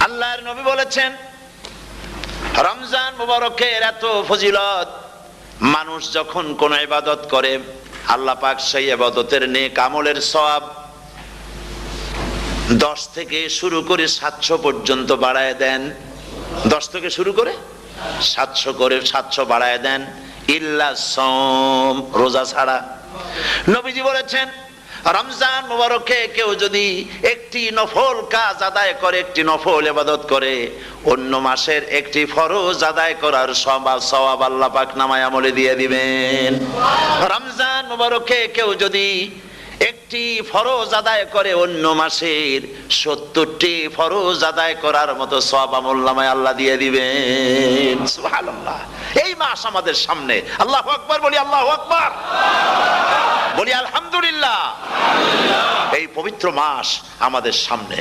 আল্লাহর নবী বলেছেন রমজান মুবারকের এত ফজিলত, মানুষ যখন কোন ইবাদত করে আল্লাহ পাক সেই ইবাদতের নেক আমলের সওয়াব 10 থেকে শুরু করে 700 পর্যন্ত বাড়ায় দেন। 10 থেকে শুরু করে 700 বাড়ায় দেন, ইল্লা সাওম, রোজা ছাড়া। নবীজি বলেছেন রমজান মুবারকে কেউ যদি একটি নফল কাজ আদায় করে, একটি নফল ইবাদত করে, অন্য মাসের একটি ফরজ আদায় করার সওয়াব আল্লাহ পাক নামায় আমলে দিয়ে দিবেন। রমজান মুবারকে কেউ যদি একটি ফরজ আদায় করে, অন্য মাসের 70টি ফরজ আদায় করার মতো সওয়াব আমলনামায় আল্লাহ দিয়ে দিবেন। সুবহানাল্লাহ। এই মাস আমাদের সামনে, আল্লাহু আকবার বলি, আল্লাহু আকবার বলি, আলহামদুলিল্লাহ। এই পবিত্র মাস আমাদের সামনে।